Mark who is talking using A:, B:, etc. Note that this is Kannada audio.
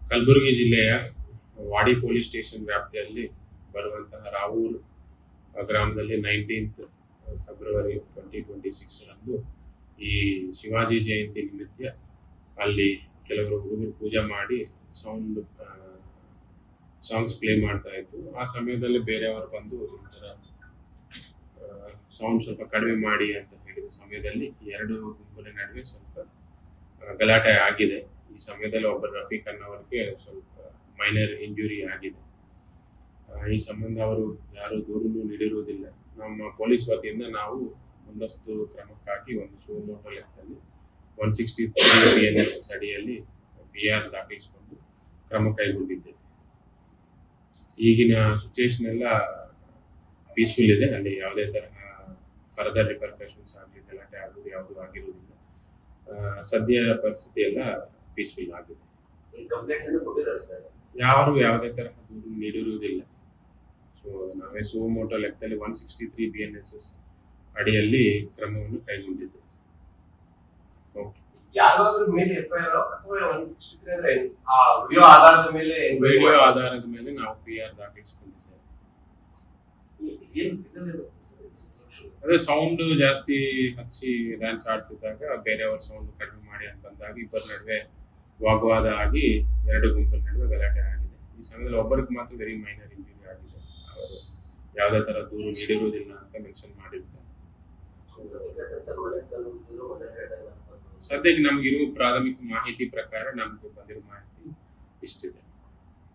A: ಕಲಬುರಗಿ ಜಿಲ್ಲೆಯ ವಾಡಿ ಪೊಲೀಸ್ ಸ್ಟೇಷನ್ ವ್ಯಾಪ್ತಿಯಲ್ಲಿ ಬರುವಂತಹ ರಾವೂರ್ ಗ್ರಾಮದಲ್ಲಿ 19th ಫೆಬ್ರವರಿ 2026 ರಂದು ಈ ಶಿವಾಜಿ ಜಯಂತಿ ನಿಮಿತ್ತ ಅಲ್ಲಿ ಕೆಲವರು ಹುಡುಗರು ಪೂಜೆ ಮಾಡಿ ಸಾಂಗ್ಸ್ ಪ್ಲೇ ಮಾಡ್ತಾ ಇದ್ರು. ಆ ಸಮಯದಲ್ಲಿ ಬೇರೆಯವರು ಬಂದು ಸೌಂಡ್ ಸ್ವಲ್ಪ ಕಡಿಮೆ ಮಾಡಿ ಅಂತ ಹೇಳಿದ ಸಮಯದಲ್ಲಿ ಎರಡು ಗುಂಪಿನ ನಡುವೆ ಸ್ವಲ್ಪ ಗಲಾಟೆ ಆಗಿದೆ. ಈ ಸಮಯದಲ್ಲಿ ಒಬ್ಬ ರಫೀಕ್ ಅನ್ನೋರಿಗೆ ಸ್ವಲ್ಪ ಮೈನರ್ ಇಂಜುರಿ ಆಗಿದೆ. ಈ ಸಂಬಂಧ ಅವರು ಯಾರು ದೂರನ್ನು ನೀಡಿರುವುದಿಲ್ಲ. ನಮ್ಮ ಪೊಲೀಸ್ ವತಿಯಿಂದ ನಾವು ಮುಂದಸ್ತು ಕ್ರಮಕ್ಕಾಗಿ ಒಂದು ಸುಮೋಟೋ ಲೆಕ್ಕದಲ್ಲಿ 163 BNSS ಅಡಿಯಲ್ಲಿ BR ದಾಖಲಿಸಿಕೊಂಡು ಕ್ರಮ ಕೈಗೊಂಡಿದ್ದೇವೆ. ಈಗಿನ ಸಿಚುವೇಶನ್ ಎಲ್ಲ ಪೀಸ್ಫುಲ್ ಇದೆ. ಅಲ್ಲಿ ಯಾವುದೇ ತರಹ ಫರ್ದರ್ ರಿಪರ್ಕಷನ್ಸ್ ಆಗಲಿ ಗಲಾಟೆ ಆಗೋದು ಯಾವುದು ಆಗಿರುವುದಿಲ್ಲ. ಸದ್ಯ ಪರಿಸ್ಥಿತಿ ಎಲ್ಲ ಪೀಸ್ಫುಲ್ ಆಗಿದೆ. ಯಾರು ಯಾವುದೇ ತರಹ ದೂರು ನೀಡಿರುವುದಿಲ್ಲ. ಸೊ ನಾವೇ ಸುಮೋಟೋ ಲೆಕ್ಕದಲ್ಲಿ 163 BNSS ಅಡಿಯಲ್ಲಿ ಕ್ರಮವನ್ನು ಕೈಗೊಂಡಿದ್ದೇವೆ. ವಿಡಿಯೋ ಆಧಾರದ ಮೇಲೆ ನಾವು PR ದಾಖಲಿಸಿಕೊಂಡಿದ್ದೇವೆ. ಅದೇ ಸೌಂಡ್ ಜಾಸ್ತಿ ಹಚ್ಚಿ ಡ್ಯಾನ್ಸ್ ಆಡ್ತಿದ್ದಾಗ ಬೇರೆಯವ್ರ ಸೌಂಡ್ ಕಡಿಮೆ ಮಾಡಿ ಅಂತ ಬಂದಾಗ ಇಬ್ಬರ ನಡುವೆ ವಾಗ್ವಾದ ಆಗಿ ಎರಡು ಗುಂಪಿನ ನಡುವೆ ಗಲಾಟೆ ಆಗಿದೆ. ಈ ಸಮಯದಲ್ಲಿ ಒಬ್ಬರಿಗೆ ಮಾತ್ರ ವೆರಿ ಮೈನರ್ ಇಂಜುರಿ ಆಗಿದೆ. ಅವರು ಯಾವುದೇ ತರ ದೂರು ನೀಡಿರುವುದಿಲ್ಲ ಅಂತ ಮೆನ್ಷನ್ ಮಾಡಿರ್ತಾರೆ. ಸದ್ಯಕ್ಕೆ ನಮ್ಗಿರುವ ಪ್ರಾಥಮಿಕ ಮಾಹಿತಿ ಪ್ರಕಾರ ನಮ್ಗೆ ಬಂದಿರೋ ಮಾಹಿತಿ ಇಷ್ಟಿದೆ.